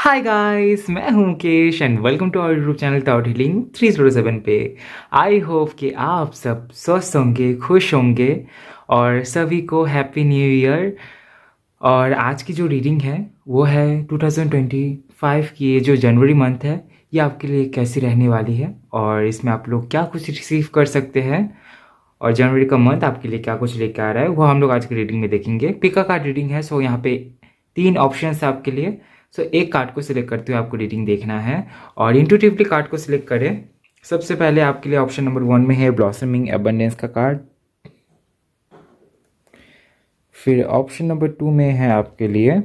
हाय guys, मैं हूं Mukesh and welcome to our YouTube channel tout healing 307 पे। आई होप कि आप सब स्वस्थ होंगे, खुश होंगे और सभी को हैप्पी न्यू ईयर। और आज की जो रीडिंग है वो है 2025 की। ये जो जनवरी मंथ है ये आपके लिए कैसी रहने वाली है और इसमें आप लोग क्या कुछ रिसीव कर सकते हैं और जनवरी का मंथ आपके लिए क्या कुछ लेकर आ रहा है वो हम लोग आज की रीडिंग में देखेंगे। पिका कार्ड रीडिंग है, सो यहाँ पे 3 ऑप्शंस है आपके लिए। सो एक कार्ड को सिलेक्ट करते हुए आपको रीडिंग देखना है और इंट्यूटिवली कार्ड को सिलेक्ट करें। सबसे पहले आपके लिए ऑप्शन नंबर 1 में है ब्लॉसमिंग एबंडेंस का कार्ड। फिर ऑप्शन नंबर 2 में है आपके लिए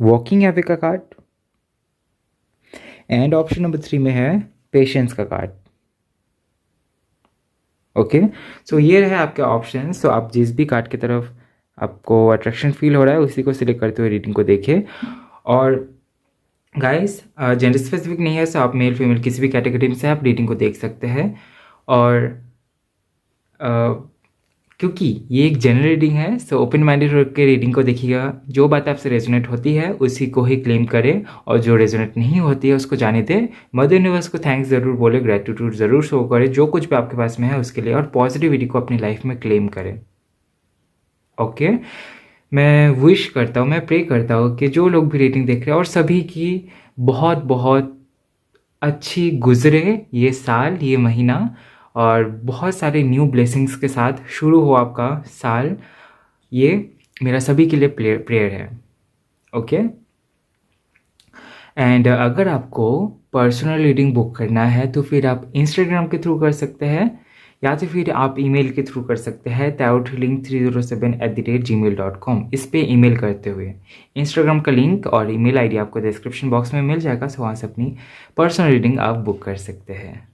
वॉकिंग हैवे का कार्ड एंड ऑप्शन नंबर 3 में है पेशेंस का कार्ड। ओके, सो ये रहे आपके ऑप्शन। सो आप जिस भी कार्ड की तरफ आपको अट्रैक्शन फील हो रहा है उसी को सिलेक्ट करते हुए रीडिंग को देखें। और गाइस, जेंडर स्पेसिफिक नहीं है, सो आप मेल फीमेल किसी भी कैटेगरी में से आप रीडिंग को देख सकते हैं। और क्योंकि ये एक जनरल रीडिंग है, सो ओपन माइंडेड होकर रीडिंग को देखिएगा। जो बात आपसे रेजोनेट होती है उसी को ही क्लेम करें और जो रेजोनेट नहीं होती है उसको जाने दें। मदर यूनिवर्स को थैंक्स ज़रूर बोले, ग्रेटिट्यूड ज़रूर शो करें जो कुछ भी आपके पास में है उसके लिए, और पॉजिटिविटी को अपनी लाइफ में क्लेम करें। ओके, मैं विश करता हूँ, मैं प्रे करता हूँ कि जो लोग भी रीडिंग देख रहे हैं और सभी की बहुत बहुत अच्छी गुजरे ये साल, ये महीना, और बहुत सारे न्यू ब्लेसिंग्स के साथ शुरू हो आपका साल। ये मेरा सभी के लिए प्रेयर है। ओके, एंड अगर आपको पर्सनल रीडिंग बुक करना है तो फिर आप इंस्टाग्राम के थ्रू कर सकते हैं या तो फिर आप ईमेल के थ्रू कर सकते हैं taothealing307@gmail.com। इस पे ईमेल करते हुए इंस्टाग्राम का लिंक और ईमेल आईडी आपको डिस्क्रिप्शन बॉक्स में मिल जाएगा, सो वहाँ से अपनी पर्सनल रीडिंग आप बुक कर सकते हैं।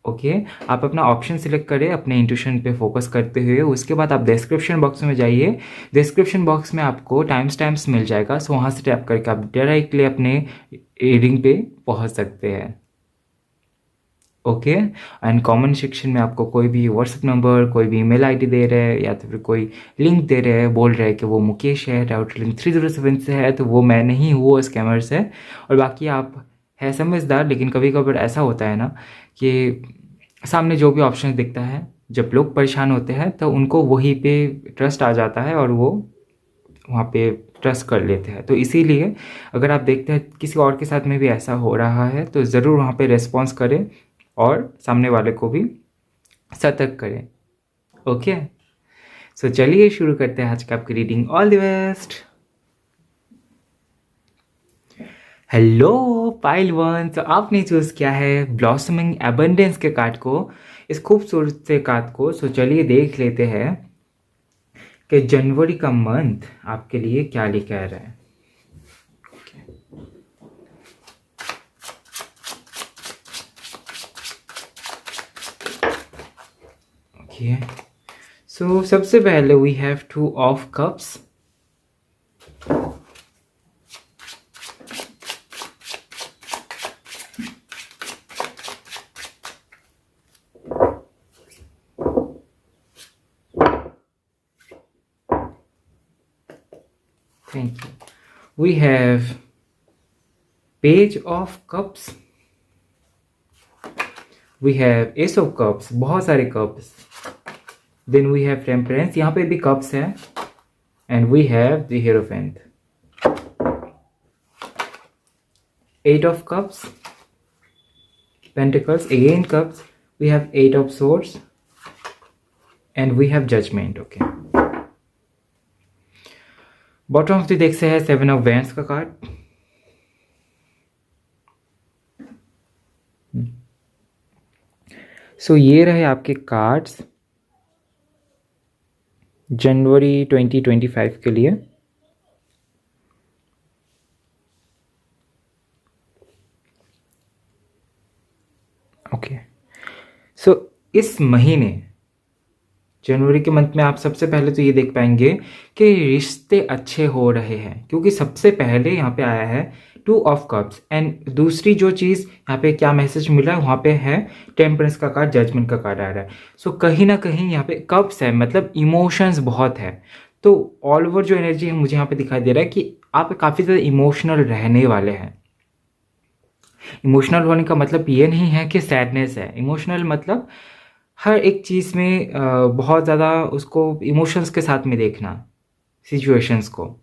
ओके, आप अपना ऑप्शन सिलेक्ट करें अपने इंट्यूशन पे फोकस करते हुए। उसके बाद आप डिस्क्रिप्शन बॉक्स में जाइए। डिस्क्रिप्शन बॉक्स में आपको टाइम्स मिल जाएगा, सो वहाँ से टैप करके आप डायरेक्टली अपने रीडिंग पे पहुँच सकते हैं। ओके, एंड कमेंट सेक्शन में आपको कोई भी व्हाट्सएप नंबर, कोई भी ईमेल आईडी दे रहे हैं या तो फिर कोई लिंक दे रहे हैं, बोल रहे हैं कि वो मुकेश है, टाउट हीलिंग 307 से है, तो वो मैं नहीं हूँ, वो स्कैमर्स है। और बाकी आप है समझदार, लेकिन कभी कभार ऐसा होता है ना कि सामने जो भी ऑप्शन दिखता है, जब लोग परेशान होते हैं तो उनको वहीं पे ट्रस्ट आ जाता है और वो वहाँ पे ट्रस्ट कर लेते हैं। तो इसीलिए अगर आप देखते हैं किसी और के साथ में भी ऐसा हो रहा है तो ज़रूर वहाँ पे रेस्पॉन्स करें और सामने वाले को भी सतर्क करें। ओके, सो चलिए शुरू करते हैं आज का आपकी reading. All the best. Hello pile one, तो आपने चूज़ किया है ब्लॉसमिंग एबंडेंस के कार्ड को, इस खूबसूरत से कार्ड को। सो चलिए देख लेते हैं कि जनवरी का मंथ आपके लिए क्या लेकर आ रहा है। ओके, सो सबसे पहले we have 2 of cups. Thank you. We have Page of Cups. We have Ace of Cups, बहुत सारे cups. Then we have Temperance, यहाँ पे भी कप्स है। And we have the Hierophant. 8 of Cups, Pentacles, again cups. We have 8 of Swords. And we have Judgment. Okay. Bottom of the deck से है 7 of wands का card. सो ये रहे आपके कार्ड्स जनवरी 2025 के लिए। ओके, सो इस महीने जनवरी के मंथ में आप सबसे पहले तो ये देख पाएंगे कि रिश्ते अच्छे हो रहे हैं, क्योंकि सबसे पहले यहाँ पे आया है 2 ऑफ कप्स। एंड दूसरी जो चीज़ यहाँ पे क्या मैसेज मिला है वहाँ पे है टेम्परेंस का कार्ड, जजमेंट का कार्ड आ रहा है। सो कहीं ना कहीं यहाँ पे कप्स है, मतलब इमोशंस बहुत है। तो ऑल ओवर जो एनर्जी है मुझे यहाँ पे दिखाई दे रहा है कि आप काफ़ी ज़्यादा इमोशनल रहने वाले हैं। इमोशनल होने का मतलब ये नहीं है कि सैडनेस है। इमोशनल मतलब हर एक चीज़ में बहुत ज़्यादा उसको इमोशंस के साथ में देखना, सिचुएशंस को।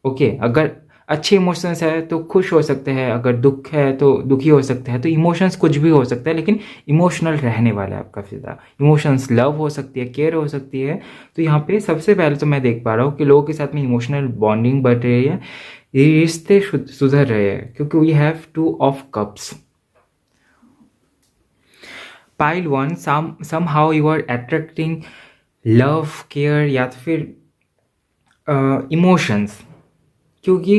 ओके, अगर अच्छे इमोशंस है तो खुश हो सकते हैं, अगर दुख है तो दुखी हो सकते हैं। तो इमोशंस कुछ भी हो सकता है, लेकिन इमोशनल रहने वाला है आप काफ़ी ज़्यादा। इमोशंस लव हो सकती है, केयर हो सकती है। तो यहाँ पे सबसे पहले तो मैं देख पा रहा हूँ कि लोगों के साथ में इमोशनल बॉन्डिंग बढ़ रही है, ये रिश्ते सुधर रहे हैं, क्योंकि we have two of cups. Pile one, somehow you are attracting love, care या तो फिर इमोशंस, क्योंकि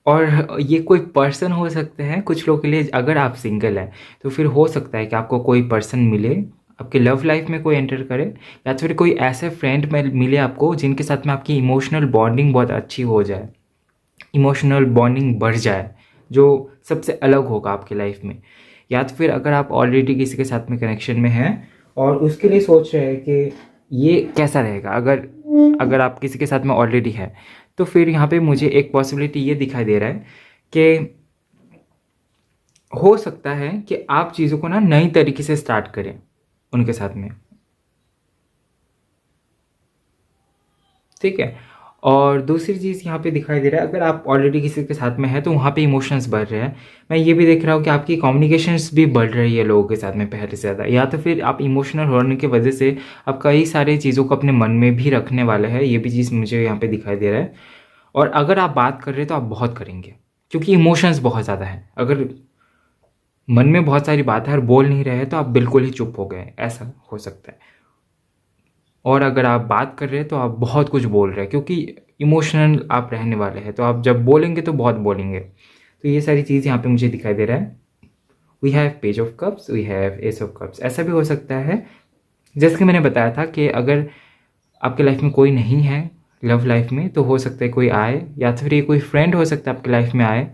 और ये कोई पर्सन हो सकते हैं कुछ लोगों के लिए। अगर आप सिंगल हैं तो फिर हो सकता है कि आपको कोई पर्सन मिले, आपके लव लाइफ में कोई एंटर करे, या तो फिर कोई ऐसे फ्रेंड में मिले आपको जिनके साथ में आपकी इमोशनल बॉन्डिंग बहुत अच्छी हो जाए, इमोशनल बॉन्डिंग बढ़ जाए, जो सबसे अलग होगा आपकी लाइफ में। या तो फिर अगर आप ऑलरेडी किसी के साथ में कनेक्शन में हैं और उसके लिए सोच रहे हैं कि ये कैसा रहेगा, अगर अगर आप किसी के साथ में ऑलरेडी है, तो फिर यहाँ पे मुझे एक पॉसिबिलिटी ये दिखाई दे रहा है कि हो सकता है कि आप चीज़ों को ना नई तरीके से स्टार्ट करें उनके साथ में। ठीक है। और दूसरी चीज़ यहाँ पे दिखाई दे रहा है, अगर आप ऑलरेडी किसी के साथ में है तो वहाँ पे इमोशंस बढ़ रहे हैं। मैं ये भी देख रहा हूँ कि आपकी कम्युनिकेशंस भी बढ़ रही है लोगों के साथ में पहले से ज़्यादा, या तो फिर आप इमोशनल होने की वजह से आप कई सारी चीज़ों को अपने मन में भी रखने वाले हैं। ये भी चीज़ मुझे यहाँ पे दिखाई दे रहा है। और अगर आप बात कर रहे हैं तो आप बहुत करेंगे, क्योंकि इमोशंस बहुत ज़्यादा है। अगर मन में बहुत सारी बात है और बोल नहीं रहे हैं तो आप बिल्कुल ही चुप हो गए, ऐसा हो सकता है। और अगर आप बात कर रहे हैं तो आप बहुत कुछ बोल रहे हैं, क्योंकि इमोशनल आप रहने वाले हैं, तो आप जब बोलेंगे तो बहुत बोलेंगे। तो ये सारी चीज़ यहाँ पे मुझे दिखाई दे रहा है। We have page of cups, we have ace of cups. ऐसा भी हो सकता है जैसे कि मैंने बताया था कि अगर आपके लाइफ में कोई नहीं है लव लाइफ में, तो हो सकता है कोई आए, या तो फिर ये कोई फ्रेंड हो सकता है आपके लाइफ में आए।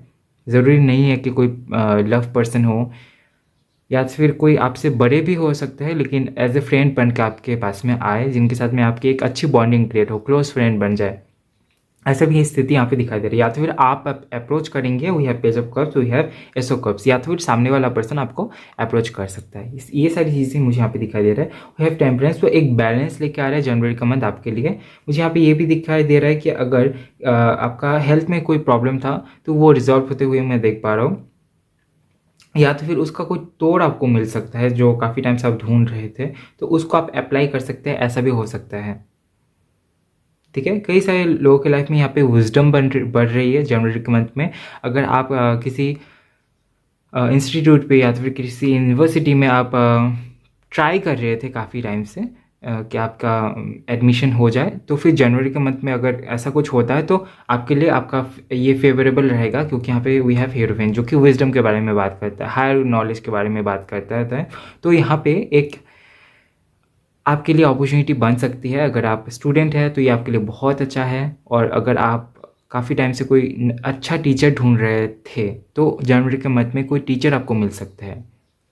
ज़रूरी नहीं है कि कोई लव पर्सन हो, या फिर कोई आपसे बड़े भी हो सकते हैं, लेकिन एज ए फ्रेंड बन के आपके पास में आए, जिनके साथ में आपकी एक अच्छी बॉन्डिंग क्रिएट हो, क्लोज फ्रेंड बन जाए। ऐसा भी स्थिति यहाँ पे दिखाई दे रही है। या तो फिर आप अप्रोच करेंगे, we have page of cups, we have ace of cups, या तो फिर सामने वाला पर्सन आपको अप्रोच कर सकता है। ये सारी चीज़ें मुझे यहाँ पे दिखाई दे रहा है। वी हैव टेम्परेंस, तो एक बैलेंस लेके आ रहा है जनवरी का मंथ आपके लिए। मुझे यहाँ पे ये भी दिखाई दे रहा है कि अगर आपका हेल्थ में कोई प्रॉब्लम था तो वो रिजॉल्व होते हुए मैं देख पा रहा हूँ, या तो फिर उसका कोई तोड़ आपको मिल सकता है जो काफ़ी टाइम से आप ढूंढ रहे थे, तो उसको आप अप्लाई कर सकते हैं, ऐसा भी हो सकता है। ठीक है। कई सारे लोगों के लाइफ में यहाँ पे विजडम बढ़ रही है जनवरी के मंथ में। अगर आप किसी इंस्टीट्यूट पे या तो फिर किसी यूनिवर्सिटी में आप ट्राई कर रहे थे काफ़ी टाइम से कि आपका एडमिशन हो जाए, तो फिर जनवरी के मंथ में अगर ऐसा कुछ होता है तो आपके लिए आपका ये फेवरेबल रहेगा, क्योंकि यहाँ पे वी हैव हीरोइन जो कि विजडम के बारे में बात करता है, हायर नॉलेज के बारे में बात करता है। तो यहाँ पे एक आपके लिए अपॉर्चुनिटी बन सकती है। अगर आप स्टूडेंट हैं तो ये आपके लिए बहुत अच्छा है, और अगर आप काफ़ी टाइम से कोई अच्छा टीचर ढूंढ रहे थे तो जनवरी के मंथ में कोई टीचर आपको मिल सकता है।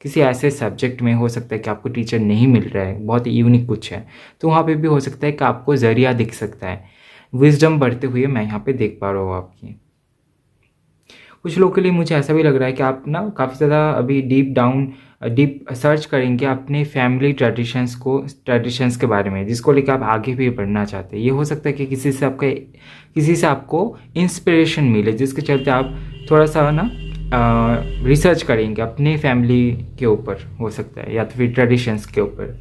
किसी ऐसे सब्जेक्ट में हो सकता है कि आपको टीचर नहीं मिल रहा है, बहुत यूनिक कुछ है, तो वहाँ पे भी हो सकता है कि आपको ज़रिया दिख सकता है। विजडम बढ़ते हुए मैं यहाँ पे देख पा रहा हूँ आपकी। कुछ लोगों के लिए मुझे ऐसा भी लग रहा है कि आप ना काफ़ी ज़्यादा अभी डीप सर्च करेंगे अपने फैमिली ट्रेडिशंस के बारे में, जिसको लेकर आप आगे भी बढ़ना चाहते हैं। ये हो सकता है कि किसी से आपको इंस्पिरेशन मिले, जिसके चलते आप थोड़ा सा ना रिसर्च करेंगे अपने फैमिली के ऊपर, हो सकता है, या तो फिर ट्रेडिशंस के ऊपर।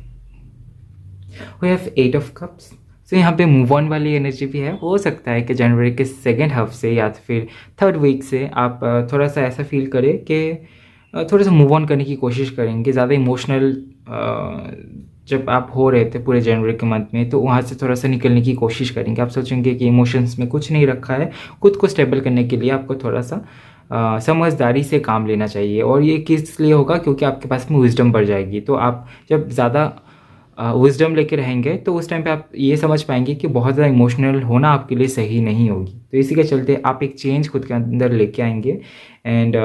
We have eight of cups, तो यहाँ पे मूव ऑन वाली एनर्जी भी है। हो सकता है कि जनवरी के सेकेंड हाफ से या तो फिर थर्ड वीक से आप थोड़ा सा ऐसा फील करें कि थोड़ा सा मूव ऑन करने की कोशिश करेंगे। ज़्यादा इमोशनल जब आप हो रहे थे पूरे जनवरी के मंथ में, तो वहाँ से थोड़ा सा निकलने की कोशिश करेंगे। आप सोचेंगे कि इमोशंस में कुछ नहीं रखा है, खुद को स्टेबल करने के लिए आपको थोड़ा सा समझदारी से काम लेना चाहिए। और ये किस लिए होगा, क्योंकि आपके पास में विजडम बढ़ जाएगी। तो आप जब ज़्यादा विजडम लेके रहेंगे तो उस टाइम पे आप ये समझ पाएंगे कि बहुत ज़्यादा इमोशनल होना आपके लिए सही नहीं होगी। तो इसी के चलते आप एक चेंज खुद के अंदर लेके आएंगे, एंड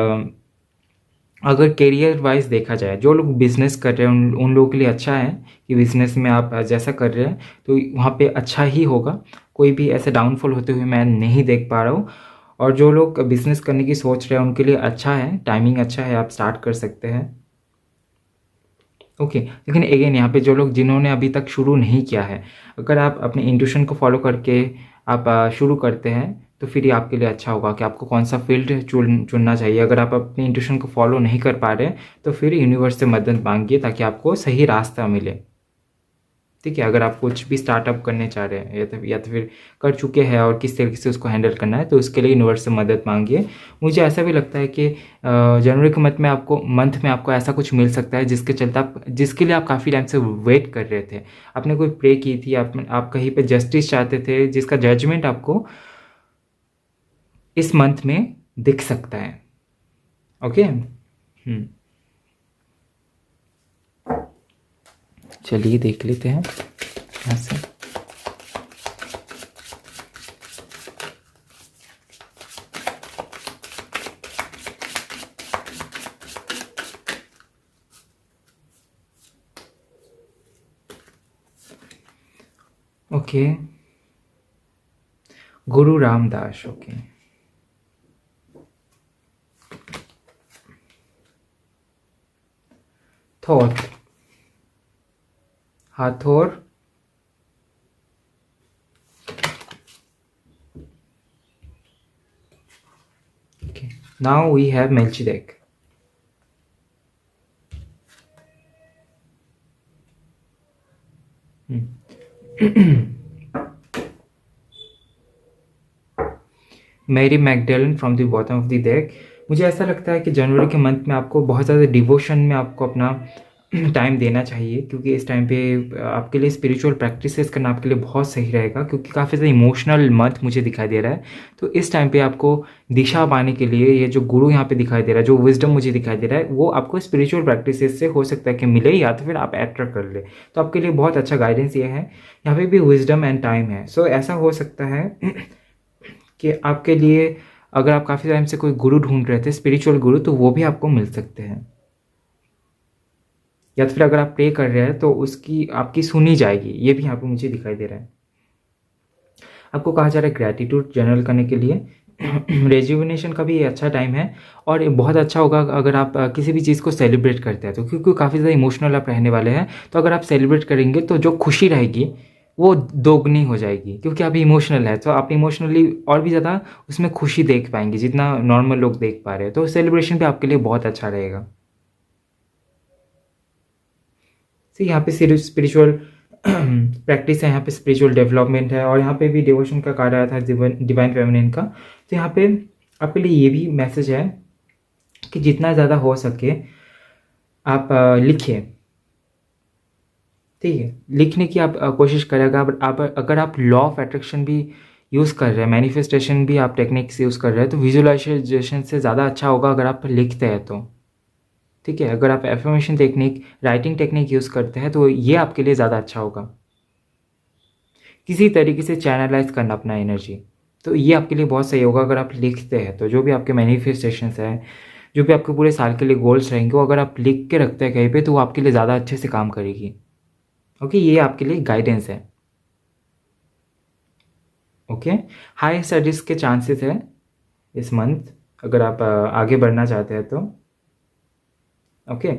अगर करियर वाइज देखा जाए, जो लोग बिज़नेस कर रहे हैं उन लोगों के लिए अच्छा है कि बिज़नेस में आप जैसा कर रहे हैं तो वहाँ पे अच्छा ही होगा। कोई भी ऐसे डाउनफॉल होते हुए मैं नहीं देख पा रहा हूँ। और जो लोग बिज़नेस करने की सोच रहे हैं उनके लिए अच्छा है, टाइमिंग अच्छा है, आप स्टार्ट कर सकते हैं। ओके, लेकिन अगेन यहाँ पे जो लोग जिन्होंने अभी तक शुरू नहीं किया है, अगर आप अपने इंट्यूशन को फॉलो करके आप शुरू करते हैं तो फिर ये आपके लिए अच्छा होगा कि आपको कौन सा फील्ड चुनना चाहिए। अगर आप अपने इंट्यूशन को फॉलो नहीं कर पा रहे तो फिर यूनिवर्स से मदद मांगिए ताकि आपको सही रास्ता मिले। ठीक है, अगर आप कुछ भी स्टार्टअप करने चाह रहे हैं या तो फिर कर चुके हैं और किस तरीके से उसको हैंडल करना है तो उसके लिए यूनिवर्स से मदद मांगिए। मुझे ऐसा भी लगता है कि जनवरी के मंथ में आपको ऐसा कुछ मिल सकता है जिसके लिए आप काफ़ी टाइम से वेट कर रहे थे। आपने कोई प्रे की थी, आप कहीं पे जस्टिस चाहते थे, जिसका जजमेंट आपको इस मंथ में दिख सकता है। ओके, चलिए देख लेते हैं यहाँ से। Okay, Guru Ramdas. Okay, Thoth, Hathor, okay. Now we have Melchizedek. Mary Magdalene from the bottom of the deck. मुझे ऐसा लगता है कि जनवरी के मंथ में आपको बहुत ज़्यादा डिवोशन में आपको अपना टाइम देना चाहिए, क्योंकि इस टाइम पे आपके लिए स्पिरिचुअल प्रैक्टिसेस करना आपके लिए बहुत सही रहेगा, क्योंकि काफ़ी ज़्यादा इमोशनल मंथ मुझे दिखाई दे रहा है। तो इस टाइम पे आपको दिशा पाने के लिए ये जो गुरु यहाँ पे दिखाई दे रहा है, जो विजडम मुझे दिखाई दे रहा है, वो आपको स्पिरिचुअल प्रैक्टिसेस से हो सकता है कि मिले या तो फिर आप अट्रैक्ट कर ले। तो आपके लिए बहुत अच्छा गाइडेंस ये है। यहाँ पे भी विजडम एंड टाइम है। सो ऐसा हो सकता है कि आपके लिए अगर आप काफ़ी टाइम से कोई गुरु ढूंढ रहे थे, स्पिरिचुअल गुरु, तो वो भी आपको मिल सकते हैं। या तो फिर अगर आप प्रे कर रहे हैं तो उसकी आपकी सुनी जाएगी, ये भी यहाँ पे मुझे दिखाई दे रहा है। आपको कहा जा रहा है ग्रैटिट्यूड जनरल करने के लिए। रेजुविनेशन का भी ये अच्छा टाइम है और ये बहुत अच्छा होगा अगर आप किसी भी चीज़ को सेलिब्रेट करते हैं तो, क्योंकि काफ़ी ज़्यादा इमोशनल आप रहने वाले हैं। तो अगर आप सेलिब्रेट करेंगे तो जो खुशी रहेगी वो दोगुनी हो जाएगी, क्योंकि आप इमोशनल है तो आप इमोशनली और भी ज़्यादा उसमें खुशी देख पाएंगे जितना नॉर्मल लोग देख पा रहे हैं। तो सेलिब्रेशन भी आपके लिए बहुत अच्छा रहेगा। यहाँ पे स्पिरिचुअल प्रैक्टिस है, यहाँ पे स्पिरिचुअल डेवलपमेंट है और यहाँ पे भी डिवोशन का कार्य आया था डिवाइन फेमिनिन का। तो यहाँ पे आपके लिए ये भी मैसेज है कि जितना ज़्यादा हो सके आप लिखिए। ठीक है, लिखने की आप कोशिश करें। अगर आप लॉ ऑफ अट्रैक्शन भी यूज़ कर रहे हैं, मैनिफेस्टेशन भी आप टेक्निक्स यूज़ कर रहे हैं, तो विजुअलाइजेशन से ज़्यादा अच्छा होगा अगर आप लिखते हैं तो। ठीक है, अगर आप affirmation technique, writing technique use करते हैं तो ये आपके लिए ज़्यादा अच्छा होगा। किसी तरीके से चैनलाइज करना अपना एनर्जी, तो ये आपके लिए बहुत सही होगा अगर आप लिखते हैं तो। जो भी आपके मैनिफेस्टेशंस हैं, जो भी आपके पूरे साल के लिए गोल्स रहेंगे, वो अगर आप लिख के रखते हैं कहीं पे तो वो आपके लिए ज़्यादा अच्छे से काम करेगी। ओके, ये आपके लिए गाइडेंस है। ओके, हाई स्टडीज़ के चांसेस है इस मंथ अगर आप आगे बढ़ना चाहते हैं तो। ओके,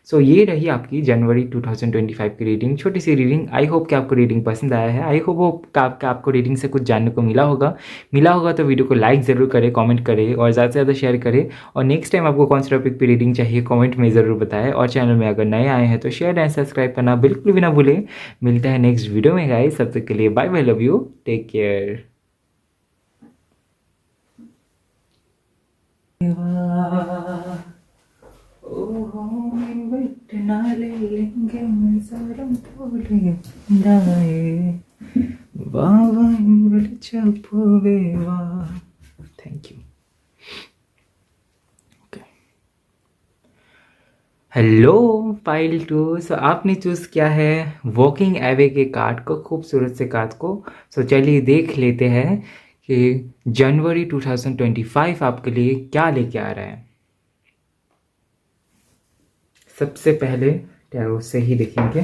सो ये रही आपकी जनवरी 2025 की रीडिंग, छोटी सी रीडिंग। आई होप कि आपको रीडिंग पसंद आया है। आई होप आपको रीडिंग से कुछ जानने को मिला होगा तो वीडियो को लाइक ज़रूर करें, कमेंट करें और ज़्यादा से ज़्यादा शेयर करें। और नेक्स्ट टाइम आपको कौन सा टॉपिक पे रीडिंग चाहिए कमेंट में ज़रूर बताएं। और चैनल में अगर नए आए हैं तो शेयर एंड सब्सक्राइब करना बिल्कुल भी ना भूलें। मिलते हैं नेक्स्ट वीडियो में गाइस, तब तक के लिए bye bye, love you, take care. Thank you. Hello pile 2। So आपने चूज़ किया है वॉकिंग एवे के कार्ड को, खूबसूरत से कार्ड को। सो चलिए देख लेते हैं कि जनवरी 2025 आपके लिए क्या लेके आ रहा है। सबसे पहले टैरो से ही देखेंगे।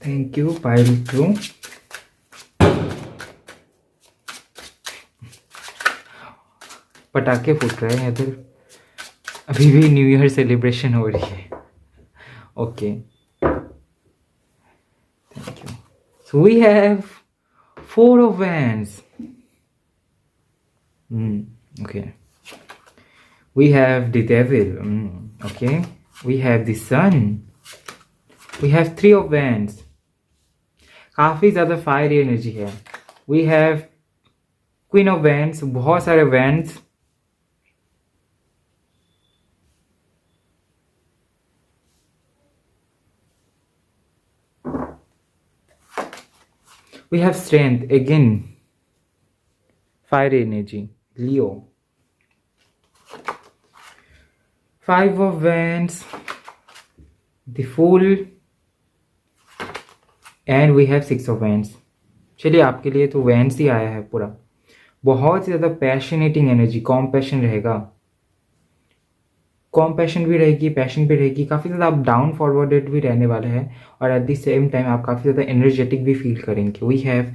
Thank you pile 2। पटाखे फूट रहे हैं इधर, अभी भी न्यू ईयर सेलिब्रेशन हो रही है। Okay, thank you. So we have 4 of wands. Okay. We have the devil. Okay. We have the sun. We have 3 of wands. काफ़ी ज़्यादा फायर एनर्जी है। We have queen of wands, बहुत सारे wands। We have strength again, fire energy, Leo. 5 of wands, the fool, and we have 6 of wands। चलिए, आपके लिए तो wands ही आया है पूरा। बहुत ही ज़्यादा पैशनेटिंग एनर्जी, कॉम्पैशन रहेगा, कॉम्पैशन भी रहेगी, पैशन भी रहेगी। काफ़ी ज़्यादा आप डाउन फॉरवर्डेड भी रहने वाले हैं और एट द सेम टाइम आप काफ़ी ज़्यादा एनर्जेटिक भी फील करेंगे। We have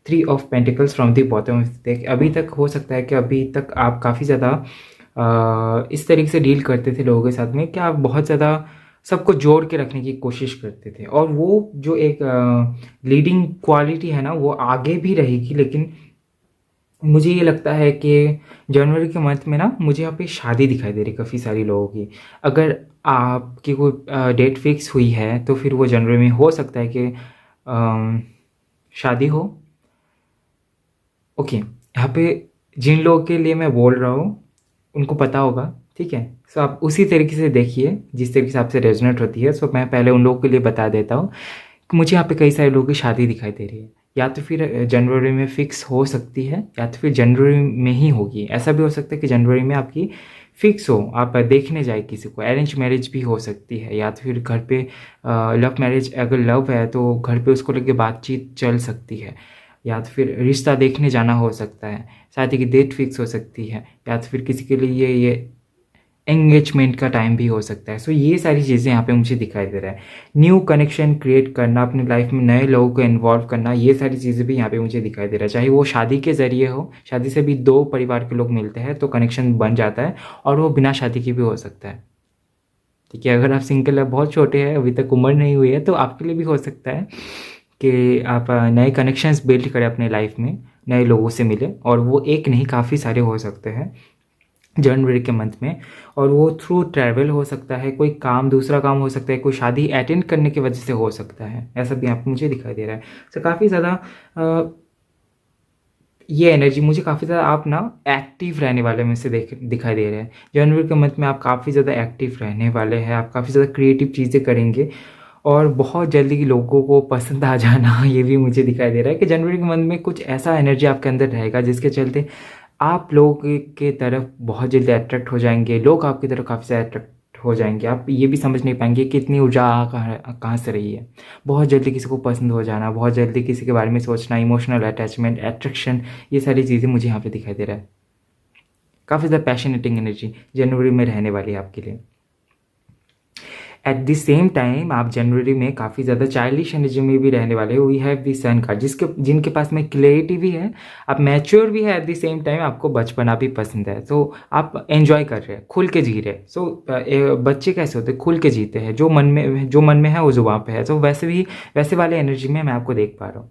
3 of Pentacles from the bottom of the deck. अभी तक हो सकता है कि अभी तक आप काफ़ी ज़्यादा इस तरीके से डील करते थे लोगों के साथ में कि आप बहुत ज़्यादा सबको जोड़ के रखने की कोशिश करते थे, और वो जो एक लीडिंग क्वालिटी है ना, वो आगे भी रहेगी। लेकिन मुझे ये लगता है कि जनवरी के मंथ में ना, मुझे यहाँ पे शादी दिखाई दे रही काफ़ी सारी लोगों की। अगर आपकी कोई डेट फिक्स हुई है तो फिर वो जनवरी में हो सकता है कि शादी हो। ओके, यहाँ पे जिन लोगों के लिए मैं बोल रहा हूँ उनको पता होगा, ठीक है। सो आप उसी तरीके से देखिए जिस तरीके से आपसे रेजोनेट होती है। सो मैं पहले उन लोगों के लिए बता देता हूँ कि मुझे यहाँ पे कई सारे लोगों की शादी दिखाई दे रही है। या तो फिर जनवरी में फिक्स हो सकती है, या तो फिर जनवरी में ही होगी। ऐसा भी हो सकता है कि जनवरी में आपकी फिक्स हो, आप देखने जाए किसी को। अरेंज मैरिज भी हो सकती है, या तो फिर घर पे लव मैरिज, अगर लव है तो घर पे उसको लेके बातचीत चल सकती है। या तो फिर रिश्ता देखने जाना हो सकता है, शादी की डेट फिक्स हो सकती है, या तो फिर किसी के लिए ये एंगेजमेंट का टाइम भी हो सकता है। सो ये सारी चीज़ें यहाँ पे मुझे दिखाई दे रहा है। न्यू कनेक्शन क्रिएट करना, अपनी लाइफ में नए लोगों को इन्वॉल्व करना, ये सारी चीज़ें भी यहाँ पे मुझे दिखाई दे रहा है। चाहे वो शादी के ज़रिए हो, शादी से भी 2 परिवार के लोग मिलते हैं तो कनेक्शन बन जाता है, और वो बिना शादी के भी हो सकता है, ठीक है। अगर आप सिंगल है, बहुत छोटे हैं, अभी तक उम्र नहीं हुई है, तो आपके लिए भी हो सकता है कि आप नए कनेक्शंस बिल्ड करें अपने लाइफ में, नए लोगों से मिले, और वो एक नहीं काफ़ी सारे हो सकते हैं जनवरी के मंथ में। और वो थ्रू ट्रैवल हो सकता है, कोई काम, दूसरा काम हो सकता है, कोई शादी अटेंड करने की वजह से हो सकता है। ऐसा भी यहाँ पे मुझे दिखाई दे रहा है। तो काफ़ी ज़्यादा ये एनर्जी मुझे काफ़ी ज़्यादा आप ना एक्टिव रहने वाले में से दिखाई दे रहे हैं। जनवरी के मंथ में आप काफ़ी ज़्यादा एक्टिव रहने वाले हैं, आप काफ़ी ज़्यादा क्रिएटिव चीज़ें करेंगे, और बहुत जल्दी लोगों को पसंद आ जाना, ये भी मुझे दिखाई दे रहा है कि जनवरी के मंथ में कुछ ऐसा एनर्जी आपके अंदर रहेगा जिसके चलते आप लोगों के तरफ बहुत जल्दी अट्रैक्ट हो जाएंगे, लोग आपकी तरफ काफ़ी ज़्यादा अट्रैक्ट हो जाएंगे। आप ये भी समझ नहीं पाएंगे कि इतनी ऊर्जा कहाँ से रही है। बहुत जल्दी किसी को पसंद हो जाना, बहुत जल्दी किसी के बारे में सोचना, इमोशनल अटैचमेंट, अट्रैक्शन, ये सारी चीज़ें मुझे यहाँ पे दिखाई दे रहा है। काफ़ी ज़्यादा पैशनेटिंग एनर्जी जनवरी में रहने वाली है आपके लिए। एट द सेम टाइम आप जनवरी में काफ़ी ज़्यादा चाइल्डिश एनर्जी में भी रहने वाले हो। We have the sun card, जिनके पास में क्लैरिटी भी है, आप मैच्योर भी है, एट द सेम टाइम आपको बचपना भी पसंद है। तो आप एंजॉय कर रहे हैं, खुल के जी रहे हैं। सो बच्चे कैसे होते हैं, खुल के जीते हैं, जो मन में है वो जुबान पे है। तो वैसे वाले एनर्जी में मैं आपको देख पा रहा हूँ।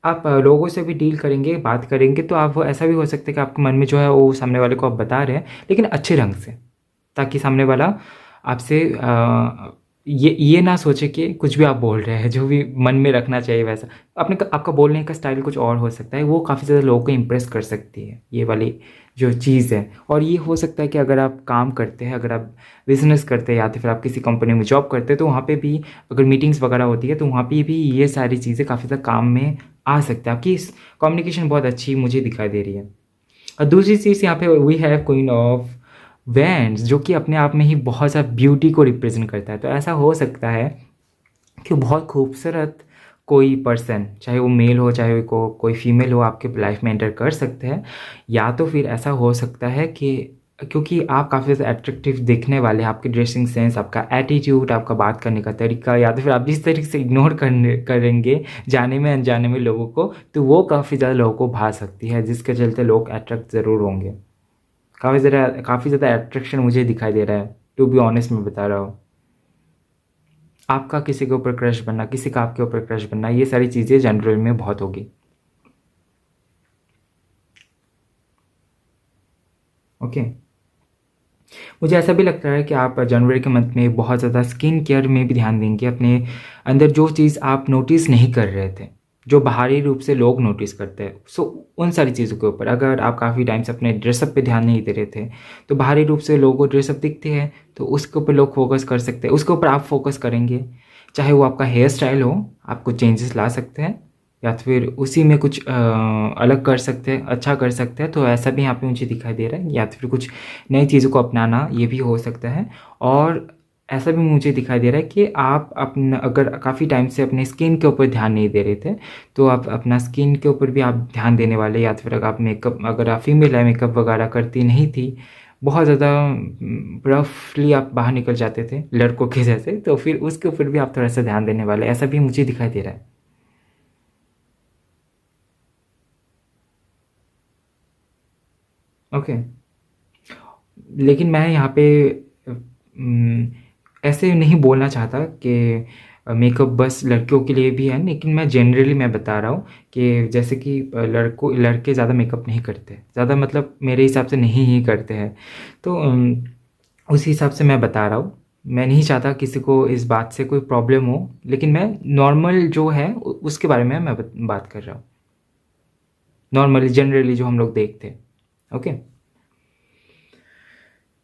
आप लोगों से भी डील करेंगे, बात करेंगे, तो आप ऐसा भी हो सकता है कि आपके मन में जो है वो सामने वाले को आप बता रहे हैं, लेकिन अच्छे ढंग से, ताकि सामने वाला आपसे ये ना सोचे कि कुछ भी आप बोल रहे हैं, जो भी मन में रखना चाहिए वैसा। आपका बोलने का स्टाइल कुछ और हो सकता है, वो काफ़ी ज़्यादा लोगों को इम्प्रेस कर सकती है, ये वाली जो चीज़ है। और ये हो सकता है कि अगर आप काम करते हैं, अगर आप बिज़नेस करते हैं, या तो फिर आप किसी कंपनी में जॉब करते हैं, तो वहाँ पे भी अगर मीटिंग्स वगैरह होती है तो वहाँ पे भी ये सारी चीज़ें काफ़ी ज़्यादा काम में आ सकते हैं। आपकी कम्युनिकेशन बहुत अच्छी मुझे दिखाई दे रही है। और दूसरी चीज़ यहाँ पे we have queen of wands जो कि अपने आप में ही बहुत सा ब्यूटी को रिप्रेजेंट करता है। तो ऐसा हो सकता है कि बहुत खूबसूरत कोई पर्सन, चाहे वो मेल हो चाहे वो कोई फीमेल हो, आपके लाइफ में एंटर कर सकते हैं। या तो फिर ऐसा हो सकता है कि क्योंकि आप काफ़ी ज़्यादा अट्रैक्टिव दिखने वाले हैं, आपकी ड्रेसिंग सेंस, आपका एटीट्यूड, आपका बात करने का तरीका, या तो फिर आप जिस तरीके से इग्नोर करेंगे जाने में अनजाने में लोगों को, तो वो काफ़ी ज़्यादा लोगों को भा सकती है, जिसके चलते लोग अट्रैक्ट ज़रूर होंगे। काफ़ी ज़्यादा अट्रैक्शन मुझे दिखाई दे रहा है, टू बी ऑनेस्ट मैं बता रहा हूँ। आपका किसी के ऊपर क्रश बनना, किसी का आपके ऊपर क्रश बनना, ये सारी चीज़ें जनरल में बहुत होगी। ओके। मुझे ऐसा भी लगता है कि आप जनवरी के मंथ में बहुत ज़्यादा स्किन केयर में भी ध्यान देंगे, अपने अंदर जो चीज़ आप नोटिस नहीं कर रहे थे, जो बाहरी रूप से लोग नोटिस करते हैं, सो उन सारी चीज़ों के ऊपर अगर आप काफ़ी टाइम से अपने ड्रेसअप पे ध्यान नहीं दे रहे थे, तो बाहरी रूप से लोगों को ड्रेसअप दिखते हैं, तो उसके ऊपर लोग फोकस कर सकते हैं, उसके ऊपर आप फोकस करेंगे। चाहे वो आपका हेयर स्टाइल हो, आप कुछ चेंजेस ला सकते हैं, या तो फिर उसी में कुछ अलग कर सकते हैं, अच्छा कर सकते हैं, तो ऐसा भी यहाँ पे मुझे दिखाई दे रहा है। या तो फिर कुछ नई चीज़ों को अपनाना, ये भी हो सकता है। और ऐसा भी मुझे दिखाई दे रहा है कि आप अपना अगर काफ़ी टाइम से अपने स्किन के ऊपर ध्यान नहीं दे रहे थे, तो आप अपना स्किन के ऊपर भी आप ध्यान देने वाले। या तो फिर अगर आप फीमेल है, मेकअप वगैरह करती नहीं थी, बहुत ज़्यादा रफली आप बाहर निकल जाते थे लड़कों के जैसे, तो फिर उसके ऊपर भी आप थोड़ा सा ध्यान देने वाले, ऐसा भी मुझे दिखाई दे रहा है। ओके। लेकिन मैं यहाँ पे अम, ऐसे नहीं बोलना चाहता कि मेकअप बस लड़कियों के लिए भी है, लेकिन मैं जनरली मैं बता रहा हूँ कि जैसे कि लड़के ज़्यादा मेकअप नहीं करते, ज़्यादा मतलब मेरे हिसाब से नहीं ही करते हैं। तो उस हिसाब से मैं बता रहा हूँ। मैं नहीं चाहता किसी को इस बात से कोई प्रॉब्लम हो, लेकिन मैं नॉर्मल जो है उसके बारे में मैं बात कर रहा हूँ, नॉर्मली जनरली जो हम लोग देखते हैं। Okay.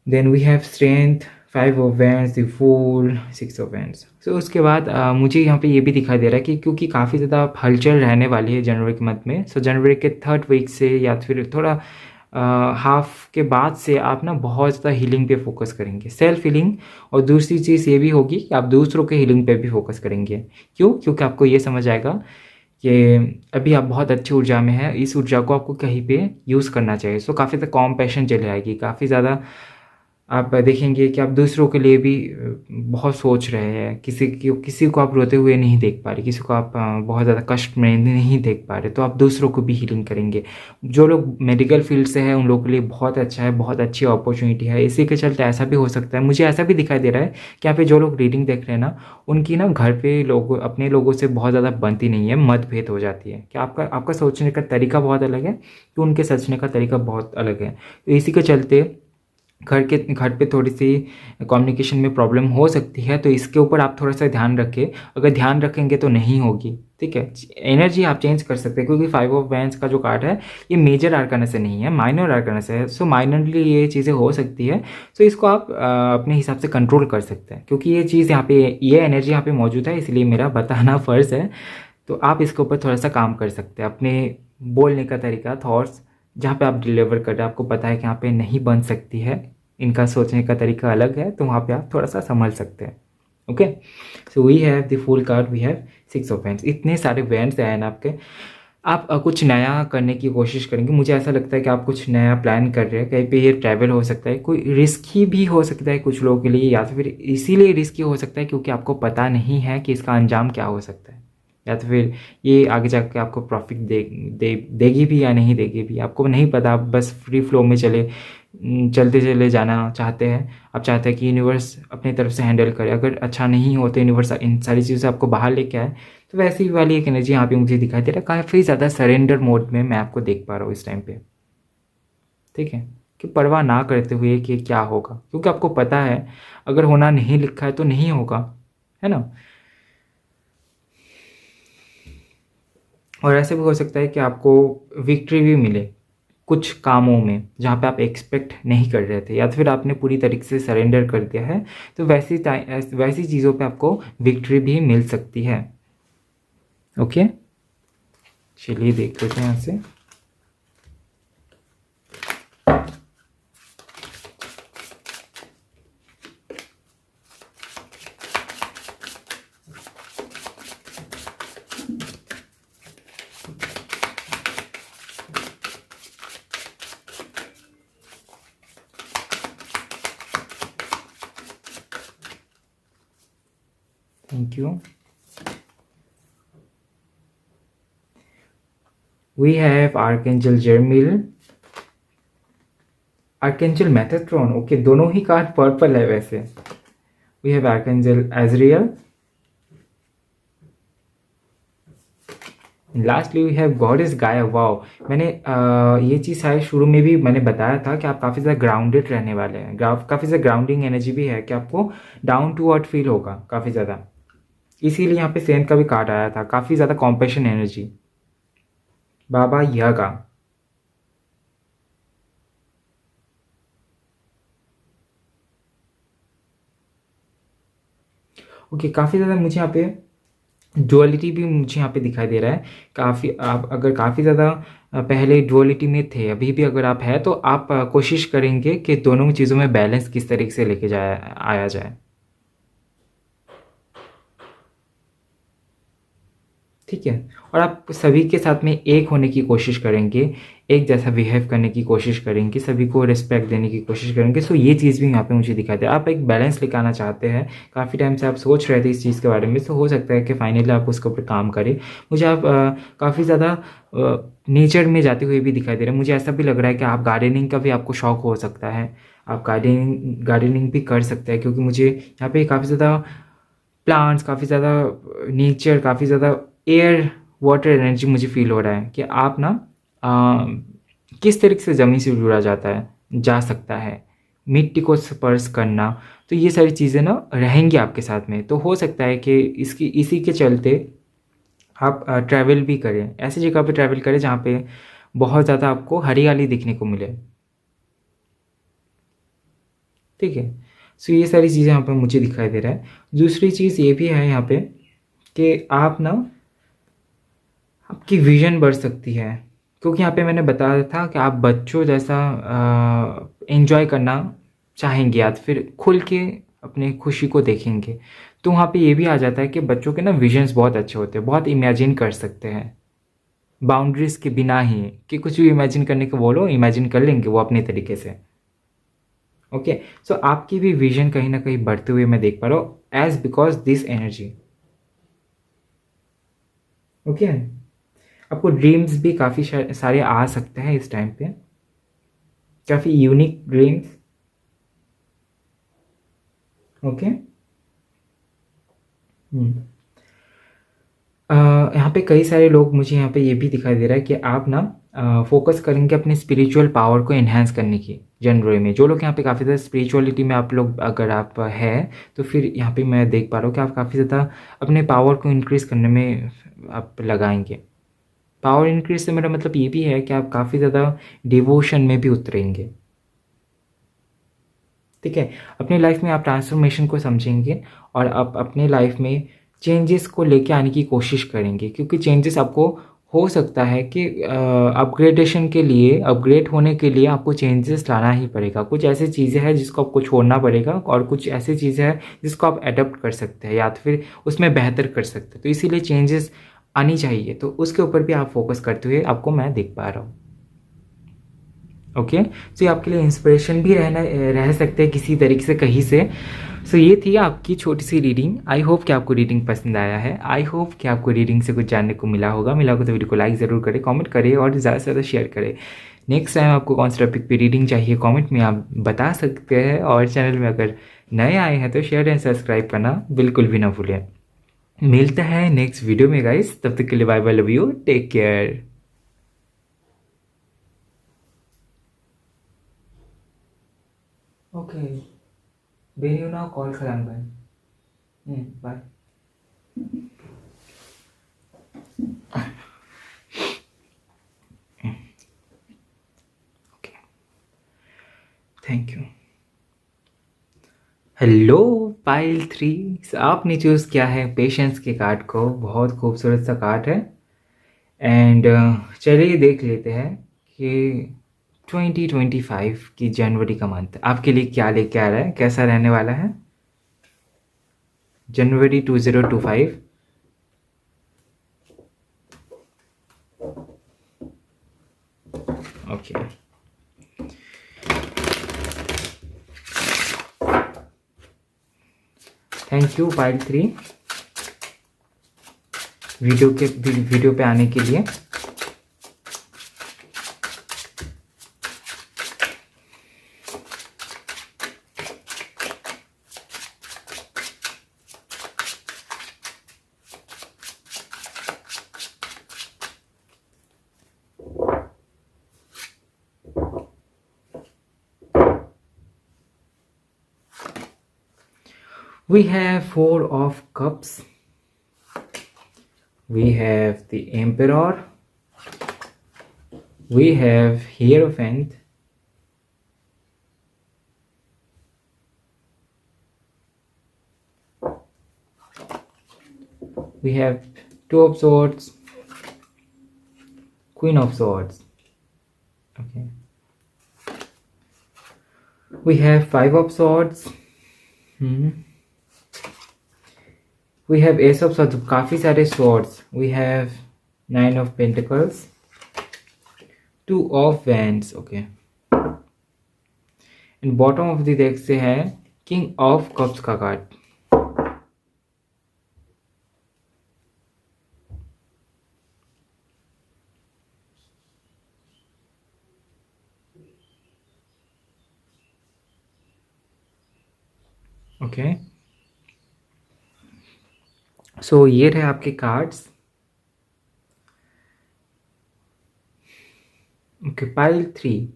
Then we have strength, 5 of wands, the fool, 6 of wands. So उसके बाद मुझे यहाँ पे ये भी दिखाई दे रहा है कि क्योंकि काफ़ी ज़्यादा हलचल रहने वाली है जनवरी के मंथ में, सो जनवरी के थर्ड वीक से या फिर थोड़ा हाफ के बाद से आप ना बहुत ज़्यादा हीलिंग पे फोकस करेंगे, सेल्फ हीलिंग। और दूसरी चीज़ ये भी होगी कि आप दूसरों के हीलिंग पे भी फोकस करेंगे। क्यों? क्योंकि आपको ये समझ आएगा कि अभी आप बहुत अच्छी ऊर्जा में हैं, इस ऊर्जा को आपको कहीं पे यूज़ करना चाहिए। सो काफ़ी ज़्यादा कॉम्पैशन चले आएगी, काफ़ी ज़्यादा आप देखेंगे कि आप दूसरों के लिए भी बहुत सोच रहे हैं, किसी को आप रोते हुए नहीं देख पा रहे, किसी को आप बहुत ज़्यादा कष्ट में नहीं देख पा रहे, तो आप दूसरों को भी हीलिंग करेंगे। जो लोग मेडिकल फील्ड से हैं उन लोगों के लिए बहुत अच्छा है, बहुत अच्छी अपॉर्चुनिटी है। इसी के चलते ऐसा भी हो सकता है, मुझे ऐसा भी दिखाई दे रहा है कि यहाँ पे जो लोग रीडिंग देख रहे हैं ना, उनकी ना घर पे लोग अपने लोगों से बहुत ज़्यादा बनती नहीं है, मतभेद हो जाती है कि आपका सोचने का तरीका बहुत अलग है, तो उनके सोचने का तरीका बहुत अलग है। तो इसी के चलते घर पे थोड़ी-सी कम्युनिकेशन में प्रॉब्लम हो सकती है, तो इसके ऊपर आप थोड़ा-सा ध्यान रखें। अगर ध्यान रखेंगे तो नहीं होगी, ठीक है? एनर्जी आप चेंज कर सकते हैं, क्योंकि 5 ऑफ वैंड्स का जो कार्ड है, ये मेजर आर्काना से नहीं है, माइनर आर्काना से है। सो माइनरली ये चीज़ें हो सकती है, सो इसको आप अपने हिसाब से कंट्रोल कर सकते हैं, क्योंकि ये चीज़ यहाँ पे, ये एनर्जी यहाँ पे मौजूद है, इसलिए मेरा बताना फ़र्ज़ है। तो आप इसके ऊपर थोड़ा-सा काम कर सकते हैं। अपने बोलने का तरीका, थॉट्स जहाँ पे आप डिलीवर कर रहे हैं, आपको पता है कि यहाँ पे नहीं बन सकती है, इनका सोचने का तरीका अलग है, तो वहाँ पे आप थोड़ा-सा संभल सकते हैं। Okay? So we have the fool card, we have 6 of wands. इतने सारे वैंड्स आए हैं ना आपके। आप कुछ नया करने की कोशिश करेंगे। मुझे ऐसा लगता है कि आप कुछ नया प्लान कर रहे हैं, कहीं पे ये ट्रैवल हो सकता है, कोई रिस्की भी हो सकता है कुछ लोगों के लिए, या तो फिर इसीलिए रिस्की हो सकता है क्योंकि आपको पता नहीं है कि इसका अंजाम क्या हो सकता है, या तो फिर ये आगे जाके आपको प्रॉफिट देगी भी या नहीं देगी भी, आपको नहीं पता। आप बस फ्री फ्लो में चलते चले जाना चाहते हैं। आप चाहते हैं कि यूनिवर्स अपनी तरफ से हैंडल करे, अगर अच्छा नहीं हो तो यूनिवर्स इन सारी चीज़ों से आपको बाहर लेके आए। तो वैसी वाली एक एनर्जी यहाँ पे मुझे दिखाई दे रहा है, काफ़ी ज़्यादा सरेंडर मोड में मैं आपको देख पा रहा हूँ इस टाइम पे, ठीक है? कि परवाह ना करते हुए कि क्या होगा, क्योंकि आपको पता है अगर होना नहीं लिखा है तो नहीं होगा, है ना? और ऐसे भी हो सकता है कि आपको विक्ट्री भी मिले कुछ कामों में जहाँ पे आप एक्सपेक्ट नहीं कर रहे थे, या तो फिर आपने पूरी तरीके से सरेंडर कर दिया है, तो वैसी चीज़ों पे आपको विक्ट्री भी मिल सकती है। ओके, चलिए देख लेते हैं यहाँ से। Thank you. We have archangel Jeremiel, archangel Metatron, okay, दोनों ही कार्ड पर्पल है वैसे। We have archangel Azrael, lastly we have goddess Gaia. Wow, मैंने ये चीज़ शायद शुरू में भी मैंने बताया था कि आप काफ़ी ज़्यादा ग्राउंडेड रहने वाले हैं। काफ़ी ज़्यादा ग्राउंडिंग एनर्जी भी है कि आपको डाउन टू अर्थ फील होगा काफ़ी ज़्यादा, इसीलिए यहाँ पे सेंट का भी कार्ड आया था। काफ़ी ज़्यादा कॉम्पैशन एनर्जी, बाबा यागा। ओके, काफ़ी ज़्यादा मुझे यहाँ पे डुअलिटी भी मुझे यहाँ पे दिखाई दे रहा है। काफ़ी आप अगर काफ़ी ज़्यादा पहले डुअलिटी में थे, अभी भी अगर आप हैं तो आप कोशिश करेंगे कि दोनों चीज़ों में बैलेंस किस तरीके से लेके जाया आया जाए। ठीक है, और आप सभी के साथ में एक होने की कोशिश करेंगे, एक जैसा बिहेव करने की कोशिश करेंगे, सभी को रिस्पेक्ट देने की कोशिश करेंगे। सो ये चीज़ भी यहाँ पे मुझे दिखाई दे। आप एक बैलेंस लेकर आना चाहते हैं, काफ़ी टाइम से आप सोच रहे थे इस चीज़ के बारे में, तो हो सकता है कि फाइनली आप उसके ऊपर काम करें। मुझे आप काफ़ी ज़्यादा नेचर में जाते हुए भी दिखाई दे रहे हैं। मुझे ऐसा भी लग रहा है कि आप गार्डनिंग का भी आपको शौक हो सकता है, आप गार्डनिंग भी कर सकते हैं, क्योंकि मुझे यहाँ पे काफ़ी ज़्यादा प्लांट्स, काफ़ी ज़्यादा नेचर, काफ़ी ज़्यादा एयर वाटर एनर्जी मुझे फील हो रहा है कि आप ना किस तरीके से ज़मीन से जुड़ा जा सकता है, मिट्टी को स्पर्श करना, तो ये सारी चीज़ें ना रहेंगी आपके साथ में। तो हो सकता है कि इसी के चलते आप ट्रैवल भी करें, ऐसी जगह पे ट्रैवल करें जहाँ पे बहुत ज़्यादा आपको हरियाली दिखने को मिले। ठीक है, सो ये सारी चीज़ें यहाँ पे मुझे दिखाई दे रहा है। दूसरी चीज़ ये भी है यहाँ पे कि आप ना आपकी विजन बढ़ सकती है, क्योंकि यहाँ पे मैंने बताया था कि आप बच्चों जैसा एंजॉय करना चाहेंगे या फिर खुल के अपनी खुशी को देखेंगे। तो वहाँ पे ये भी आ जाता है कि बच्चों के ना विजन्स बहुत अच्छे होते हैं, बहुत इमेजिन कर सकते हैं बाउंड्रीज के बिना ही, कि कुछ भी इमेजिन करने को बोलो इमेजिन कर लेंगे वो अपने तरीके से। ओके, सो आपकी भी विजन कहीं ना कहीं बढ़ते हुए मैं देख पा रहा हूँ, as because this energy. Okay, आपको ड्रीम्स भी काफ़ी सारे आ सकते हैं इस टाइम पे, काफ़ी यूनिक ड्रीम्स। ओके, यहाँ पे कई सारे लोग, मुझे यहाँ पे ये भी दिखाई दे रहा है कि आप ना फोकस करेंगे अपने स्पिरिचुअल पावर को एनहांस करने की। जनवरी में जो लोग यहाँ पे काफ़ी ज़्यादा स्पिरिचुअलिटी में आप लोग अगर आप है, तो फिर यहाँ पे मैं देख पा रहा हूँ कि आप काफ़ी ज़्यादा अपने पावर को इंक्रीज़ करने में आप लगाएंगे। पावर इंक्रीज से मेरा मतलब ये भी है कि आप काफ़ी ज़्यादा डिवोशन में भी उतरेंगे। ठीक है, अपनी लाइफ में आप ट्रांसफॉर्मेशन को समझेंगे और आप अपने लाइफ में चेंजेस को लेके आने की कोशिश करेंगे, क्योंकि चेंजेस आपको हो सकता है कि अपग्रेडेशन के लिए, अपग्रेड होने के लिए आपको चेंजेस लाना ही पड़ेगा। कुछ ऐसी चीज़ें हैं जिसको आपको छोड़ना पड़ेगा और कुछ ऐसी चीज़ें हैं जिसको आप अडॉप्ट कर सकते हैं या तो फिर उसमें बेहतर कर सकते हैं। तो इसीलिए चेंजेस आनी चाहिए, तो उसके ऊपर भी आप फोकस करते हुए आपको मैं देख पा रहा हूँ। ओके, सो ये आपके लिए इंस्पिरेशन भी रह सकते हैं किसी तरीके से कहीं से। सो ये थी आपकी छोटी सी रीडिंग। आई होप कि आपको रीडिंग पसंद आया है, आई होप कि आपको रीडिंग से कुछ जानने को मिला होगा तो वीडियो को लाइक ज़रूर करें, कमेंट करें और ज़्यादा से ज़्यादा शेयर करें। नेक्स्ट टाइम आपको कौन सा टॉपिक पे रीडिंग चाहिए कमेंट में आप बता सकते हैं, और चैनल में अगर नए आए हैं तो शेयर एंड सब्सक्राइब करना बिल्कुल भी ना भूलें। मिलता है नेक्स्ट वीडियो में गाइस, तब तक के लिए bye bye, love you, take care. Okay, when you now call Kalangan. Bye. Okay. Thank you. Hello pile 3, आपने चूज़ किया है पेशेंस के कार्ड को। बहुत खूबसूरत सा कार्ड है। एंड चलिए देख लेते हैं कि 2025 की जनवरी का मंथ आपके लिए क्या लेके आ रहा है, कैसा रहने वाला है। जनवरी 2025। Okay, thank you pile 3। Video पे आने के लिए। We have Four of Cups. We have the Emperor. We have Hierophant. We have Two of Swords. Queen of Swords. Okay. We have Five of Swords. We have Ace of Swords, काफ़ी सारे swords. We have Nine of Pentacles, Two of Wands, okay. And bottom of the deck से है King of Cups का card. Okay so ये रहे आपके cards. Okay pile 3.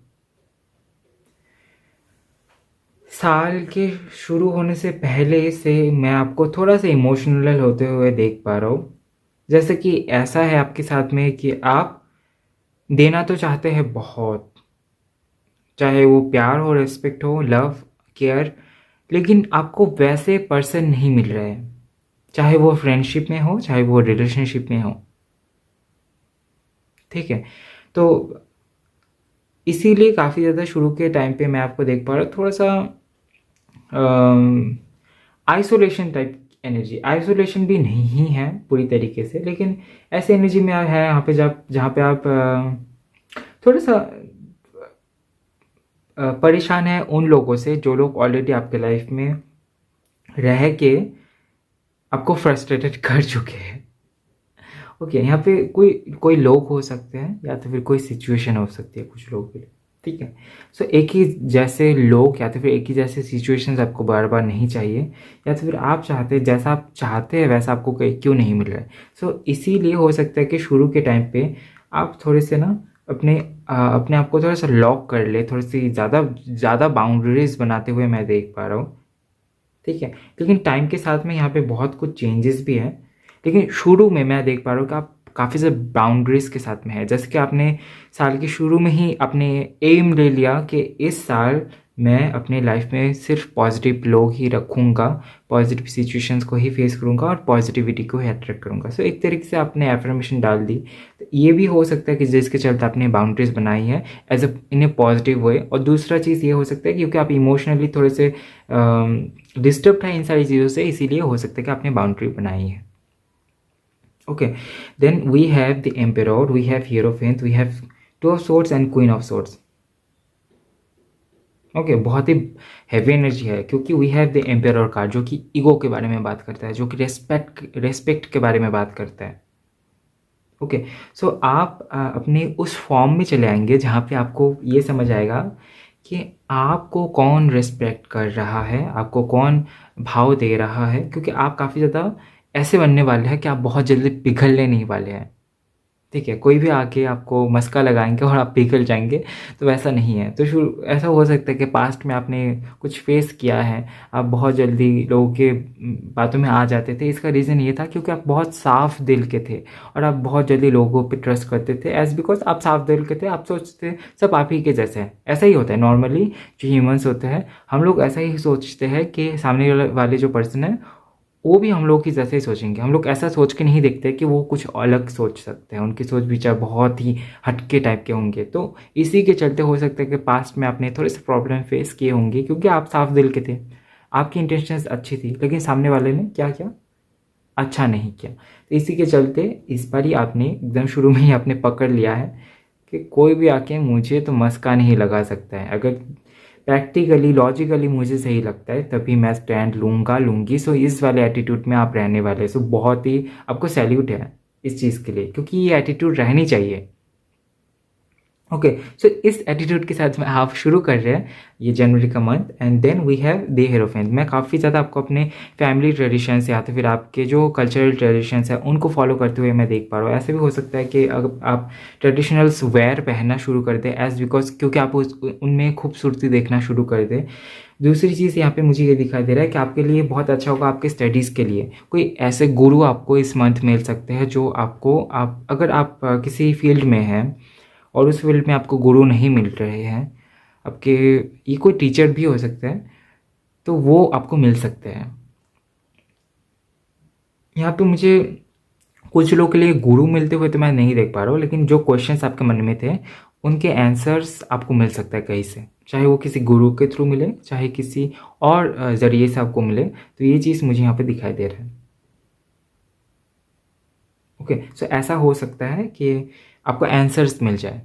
साल के शुरू होने से पहले से मैं आपको थोड़ा सा इमोशनल होते हुए देख पा रहा हूँ. जैसे कि ऐसा है आपके साथ में कि आप देना तो चाहते हैं बहुत, चाहे वो प्यार हो, रिस्पेक्ट हो, लव, केयर, लेकिन आपको वैसे पर्सन नहीं मिल रहे हैं, चाहे वो फ्रेंडशिप में हो, चाहे वो रिलेशनशिप में हो. ठीक है, तो इसीलिए काफ़ी ज़्यादा शुरू के टाइम पे मैं आपको देख पा रहा हूँ थोड़ा सा आइसोलेशन टाइप एनर्जी. आइसोलेशन भी नहीं है पूरी तरीके से, लेकिन ऐसे एनर्जी में है यहाँ पे जहाँ पे आप थोड़ा सा परेशान है उन लोगों से जो लोग ऑलरेडी आपके लाइफ में रह के आपको फ्रस्ट्रेटेड कर चुके हैं. ओके यहाँ पे कोई लोग हो सकते हैं या तो फिर कोई सिचुएशन हो सकती है कुछ लोगों के लिए. ठीक है, सो एक ही जैसे लोग या तो फिर एक ही जैसे सिचुएशंस आपको बार बार नहीं चाहिए, या तो फिर आप चाहते जैसा आप चाहते हैं वैसा आपको क्यों नहीं मिल रहा है. सो इसीलिए हो सकता है कि शुरू के टाइम पे आप थोड़े से ना अपने आप को थोड़ा सा लॉक कर ले, थोड़ी सी ज़्यादा बाउंड्रीज बनाते हुए मैं देख पा रहा हूँ. ठीक है, लेकिन टाइम के साथ में यहाँ पे बहुत कुछ चेंजेस भी है, लेकिन शुरू में मैं देख पा रहा हूँ कि आप काफ़ी ज़्यादा बाउंड्रीज के साथ में है. जैसे कि आपने साल के शुरू में ही अपने एम ले लिया कि इस साल मैं अपने लाइफ में सिर्फ पॉजिटिव लोग ही रखूँगा, पॉजिटिव सिचुएशंस को ही फेस करूँगा और पॉजिटिविटी को ही अट्रैक्ट करूँगा. सो एक तरीके से आपने एफर्मेशन डाल दी. तो ये भी हो सकता है कि जिसके चलते आपने बाउंड्रीज बनाई है as in A positive way. और दूसरा चीज़ ये हो सकता है क्योंकि आप इमोशनली थोड़े से डिस्टर्ब है इन सारी चीज़ों से, इसीलिए हो सकता है कि आपने बाउंड्री बनाई है. Okay, then we have the Emperor, we have Hierophant, we have Two of Swords and Queen of Swords. Okay, बहुत ही हैवी एनर्जी है क्योंकि we have the Emperor card जो कि ईगो के बारे में बात करता है, जो कि रेस्पेक्ट के बारे में बात करता है. ओके सो आप अपने उस फॉर्म में चले आएंगे जहाँ पे आपको ये समझ आएगा कि आपको कौन रेस्पेक्ट कर रहा है, आपको कौन भाव दे रहा है, क्योंकि आप काफ़ी ज़्यादा ऐसे बनने वाले हैं कि आप बहुत जल्दी पिघलने नहीं वाले हैं. ठीक है, कोई भी आके आपको मस्का लगाएंगे और आप पिघल जाएंगे, तो वैसा नहीं है. तो ऐसा हो सकता है कि पास्ट में आपने कुछ फेस किया है, आप बहुत जल्दी लोगों के बातों में आ जाते थे. इसका रीज़न ये था क्योंकि आप बहुत साफ दिल के थे और आप बहुत जल्दी लोगों पे ट्रस्ट करते थे. एज बिकॉज आप साफ दिल के थे, आप सोचते सब आप ही के जैसे हैं. ऐसा ही होता है नॉर्मली, जो ह्यूमन्स होते हैं हम लोग ऐसा ही सोचते हैं कि सामने वाले जो पर्सन है वो भी हम लोग की जैसे ही सोचेंगे. हम लोग ऐसा सोच के नहीं देखते कि वो कुछ अलग सोच सकते हैं, उनकी सोच विचार बहुत ही हटके टाइप के होंगे. तो इसी के चलते हो सकता है कि पास्ट में आपने थोड़े से प्रॉब्लम फेस किए होंगे क्योंकि आप साफ दिल के थे, आपकी इंटेंशंस अच्छी थी, लेकिन सामने वाले ने क्या किया, अच्छा नहीं किया. तो इसी के चलते इस बार ही आपने एकदम शुरू में ही आपने पकड़ लिया है कि कोई भी आके मुझे तो मस्का नहीं लगा सकता है. अगर प्रैक्टिकली लॉजिकली मुझे सही लगता है तभी मैं स्टैंड लूँगी. सो इस वाले एटीट्यूड में आप रहने वाले. सो बहुत ही आपको सैल्यूट है. इस चीज़ के लिए, क्योंकि ये एटीट्यूड रहनी चाहिए। ओके, सो इस एटीट्यूड के साथ में आप शुरू कर रहे हैं ये जनवरी का month, and then we have the hierophant. मैं काफ़ी ज़्यादा आपको अपने फैमिली ट्रेडिशंस या तो फिर आपके जो कल्चरल ट्रेडिशंस हैं उनको फॉलो करते हुए मैं देख पा रहा हूँ। ऐसे भी हो सकता है कि अगर आप ट्रेडिशनल्स वेयर पहनना शुरू कर दें एज बिकॉज क्योंकि आप उनमें खूबसूरती देखना शुरू कर दें। दूसरी चीज़ यहाँ पे मुझे ये दिखाई दे रहा है कि आपके लिए बहुत अच्छा होगा आपके स्टडीज़ के लिए, कोई ऐसे गुरु आपको इस मंथ मिल सकते हैं जो आपको, आप अगर आप किसी फील्ड में हैं और उस फील्ड में आपको गुरु नहीं मिल रहे हैं, आपके, ये कोई टीचर भी हो सकता है, तो वो आपको मिल सकते हैं। यहाँ पे मुझे कुछ लोग के लिए गुरु मिलते हुए तो मैं नहीं देख पा रहा हूँ, लेकिन जो क्वेश्चंस आपके मन में थे उनके आंसर्स आपको मिल सकता है कहीं से, चाहे वो किसी गुरु के थ्रू मिले, चाहे किसी और ज़रिए से आपको मिले। तो ये चीज़ मुझे यहाँ पे दिखाई दे रहा है। ओके, सो ऐसा हो सकता है कि आपको आंसर्स मिल जाए,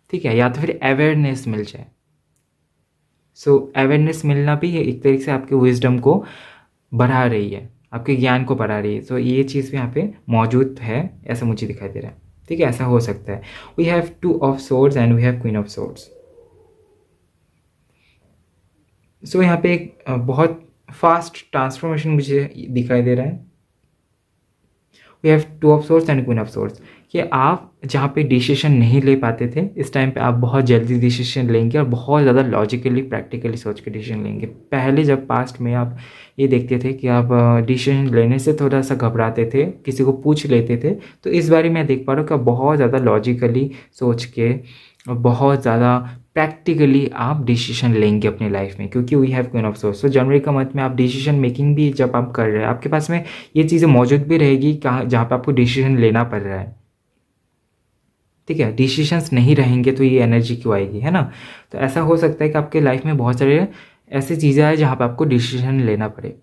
ठीक है, या तो फिर अवेयरनेस मिल जाए। सो अवेयरनेस मिलना भी है एक तरीके से आपके विजडम को बढ़ा रही है, आपके ज्ञान को बढ़ा रही है। सो ये चीज़ भी यहाँ पे मौजूद है, ऐसा मुझे दिखाई दे रहा है, ठीक है, ऐसा हो सकता है। We have 2 of swords and we have queen of swords. So यहाँ पे एक बहुत फास्ट ट्रांसफॉर्मेशन मुझे दिखाई दे रहा है। We have 2 of swords and queen of swords, कि आप जहाँ पे डिसीजन नहीं ले पाते थे इस टाइम पे आप बहुत जल्दी डिसीजन लेंगे और बहुत ज़्यादा लॉजिकली प्रैक्टिकली सोच के डिसीजन लेंगे। पहले जब पास्ट में आप ये देखते थे कि आप डिसीजन लेने से थोड़ा सा घबराते थे, किसी को पूछ लेते थे, तो इस बारे में देख पा रहा हूँ कि आप बहुत ज़्यादा लॉजिकली सोच के और बहुत ज़्यादा प्रैक्टिकली आप डिसीजन लेंगे अपनी लाइफ में, क्योंकि we have queen of swords. तो जनवरी का मंथ में आप डिसीजन मेकिंग भी जब आप कर रहे हैं, आपके पास में ये चीज़ें मौजूद भी रहेगी कहाँ जहाँ पे आपको डिसीजन लेना पड़ रहा है, ठीक है। डिसीशंस नहीं रहेंगे तो ये एनर्जी क्यों आएगी, है ना। तो ऐसा हो सकता है कि आपके लाइफ में बहुत सारे ऐसी चीज़ें आए जहाँ पे आपको डिसीजन लेना पड़े,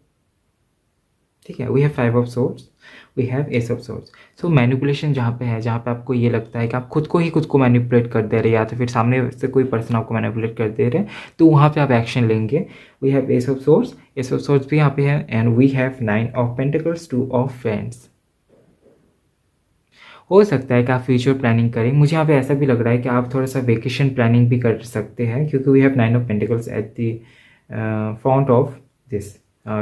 ठीक है। We have 5 of swords, we have ace of swords. So manipulation जहाँ पे है, जहाँ पे आपको ये लगता है कि आप खुद को मैनिपुलेट कर दे रहे हैं या तो फिर सामने से कोई पर्सन आपको मैनिपुलेट कर दे रहे हैं, तो वहाँ पे आप एक्शन लेंगे। We have ace of swords, ace of swords भी यहाँ पे है, and we have 9 of pentacles, 2 of friends. हो सकता है कि आप फ्यूचर प्लानिंग करें। मुझे यहाँ पे ऐसा भी लग रहा है कि आप थोड़ा सा वेकेशन प्लानिंग भी कर सकते हैं, क्योंकि we have 9 of pentacles at the front of this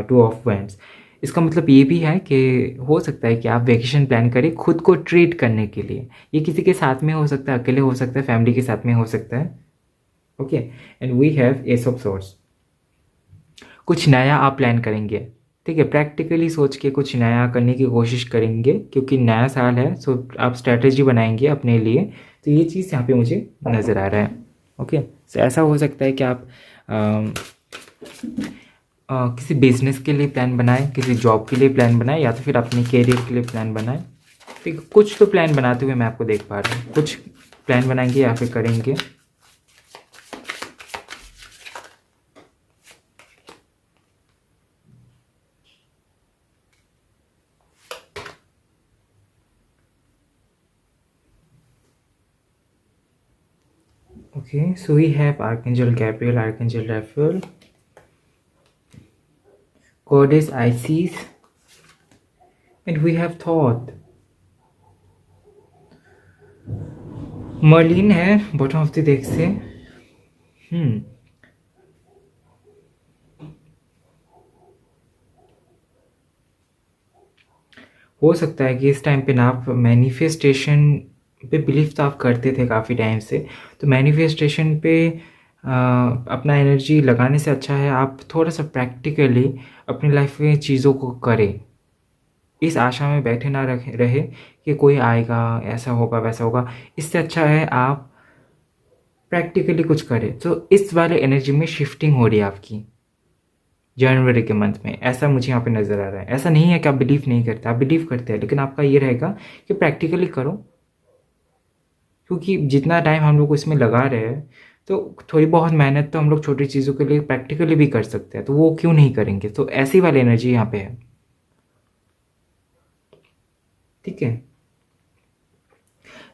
2 of wands. इसका मतलब ये भी है कि हो सकता है कि आप वेकेशन प्लान करें खुद को ट्रीट करने के लिए। ये किसी के साथ में हो सकता है, अकेले हो सकता है, फैमिली के साथ में हो सकता है। Okay, and we have ace of swords. कुछ नया आप प्लान करेंगे, ठीक है, प्रैक्टिकली सोच के कुछ नया करने की कोशिश करेंगे, क्योंकि नया साल है। सो आप स्ट्रैटेजी बनाएंगे अपने लिए। तो ये चीज़ यहाँ पे मुझे नज़र आ रहा है। ओके, सो ऐसा हो सकता है कि आप किसी बिजनेस के लिए प्लान बनाएं, किसी जॉब के लिए प्लान बनाएं, या तो फिर अपने कैरियर के लिए प्लान बनाएं, ठीक है। कुछ तो प्लान बनाते हुए मैं आपको देख पा रहा हूँ, कुछ प्लान बनाएंगे या फिर करेंगे। Okay, so we have Archangel Gabriel, Archangel Raphael, Goddess Isis, and we have Thoth. Merlin है बॉटम ऑफ द डेक से। हो सकता है कि इस टाइम पे ना आप मैनिफेस्टेशन पे बिलीव तो आप करते थे काफ़ी टाइम से, तो मैनिफेस्टेशन पे अपना एनर्जी लगाने से अच्छा है आप थोड़ा सा प्रैक्टिकली अपनी लाइफ में चीज़ों को करें। इस आशा में बैठे ना रहे कि कोई आएगा, ऐसा होगा, वैसा होगा। इससे अच्छा है आप प्रैक्टिकली कुछ करें। तो इस वाले एनर्जी में शिफ्टिंग हो रही है आपकी जनवरी के मंथ में, ऐसा मुझे यहाँ पे नज़र आ रहा है। ऐसा नहीं है कि आप बिलीव नहीं करते, आप बिलीव करते हैं, लेकिन आपका ये रहेगा कि प्रैक्टिकली करो, क्योंकि जितना टाइम हम लोग इसमें लगा रहे हैं तो थोड़ी बहुत मेहनत तो हम लोग छोटी चीज़ों के लिए प्रैक्टिकली भी कर सकते हैं, तो वो क्यों नहीं करेंगे। तो ऐसी वाली एनर्जी यहाँ पे है, ठीक है।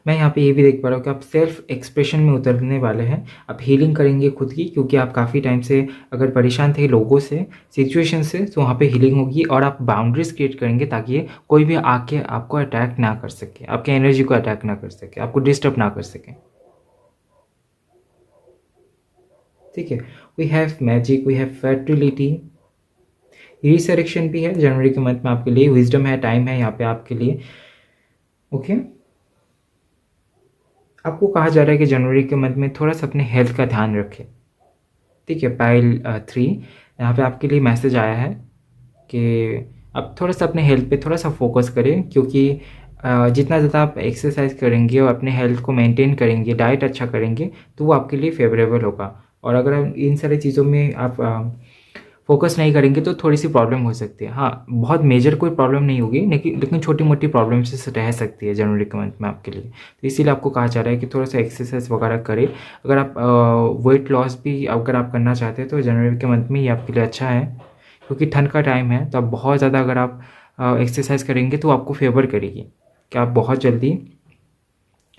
मैं यहाँ पे ये भी देख पा रहा हूँ कि आप सेल्फ एक्सप्रेशन में उतरने वाले हैं। आप हीलिंग करेंगे खुद की, क्योंकि आप काफ़ी टाइम से अगर परेशान थे लोगों से, सिचुएशन से, तो वहाँ पे हीलिंग होगी। और आप बाउंड्रीज क्रिएट करेंगे ताकि कोई भी आके आपको अटैक ना कर सके, आपके एनर्जी को अटैक ना कर सके, आपको डिस्टर्ब ना कर सके। ठीक है, we have magic, we have fertility, resurrection भी है जनवरी के मंथ में आपके लिए, विजडम है, टाइम है यहाँ पे आपके लिए। ओके, आपको कहा जा रहा है कि जनवरी के मंथ में थोड़ा सा अपने हेल्थ का ध्यान रखें। ठीक है, पाइल 3 यहाँ पे आपके लिए मैसेज आया है कि आप थोड़ा सा अपने हेल्थ पे थोड़ा सा फोकस करें, क्योंकि जितना ज़्यादा आप एक्सरसाइज करेंगे और अपने हेल्थ को मेंटेन करेंगे, डाइट अच्छा करेंगे, तो वो आपके लिए फेवरेबल होगा। और अगर इन सारी चीज़ों में आप फोकस नहीं करेंगे तो थोड़ी सी प्रॉब्लम हो सकती है। हाँ, बहुत मेजर कोई प्रॉब्लम नहीं होगी, लेकिन छोटी मोटी प्रॉब्लम से रह सकती है जनवरी के मंथ में आपके लिए। तो इसीलिए आपको कहा जा रहा है कि थोड़ा सा एक्सरसाइज वगैरह करें। अगर आप वेट लॉस भी अगर आप करना चाहते हैं तो जनवरी के मंथ में ये आपके लिए अच्छा है, क्योंकि ठंड का टाइम है। तो आप बहुत ज़्यादा अगर आप एक्सरसाइज करेंगे तो आपको फेवर करेगी कि आप बहुत जल्दी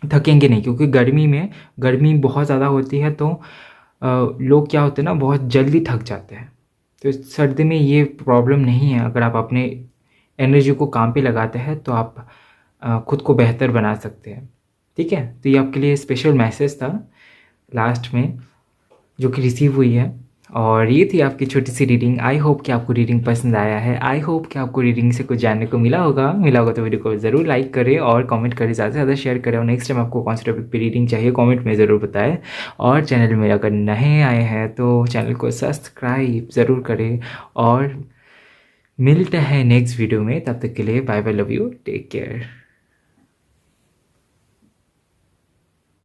थकेंगे नहीं, क्योंकि गर्मी बहुत ज़्यादा होती है, तो लोग क्या होते हैं ना, बहुत जल्दी थक जाते हैं। तो सर्दी में ये प्रॉब्लम नहीं है। अगर आप अपने एनर्जी को काम पे लगाते हैं तो आप खुद को बेहतर बना सकते हैं। ठीक है, तो ये आपके लिए स्पेशल मैसेज था लास्ट में जो कि रिसीव हुई है। और ये थी आपकी छोटी सी रीडिंग। आई होप कि आपको रीडिंग पसंद आया है। आई होप कि आपको रीडिंग से कुछ जानने को मिला होगा तो वीडियो को ज़रूर लाइक करें और कमेंट करें, ज़्यादा से ज़्यादा शेयर करें। और नेक्स्ट टाइम आपको कौन से टॉपिक पे रीडिंग चाहिए कमेंट में ज़रूर बताएं। और चैनल में अगर नए आए हैं तो चैनल को सब्सक्राइब ज़रूर करें। और मिलते हैं नेक्स्ट वीडियो में, तब तक के लिए bye bye, love you, take care.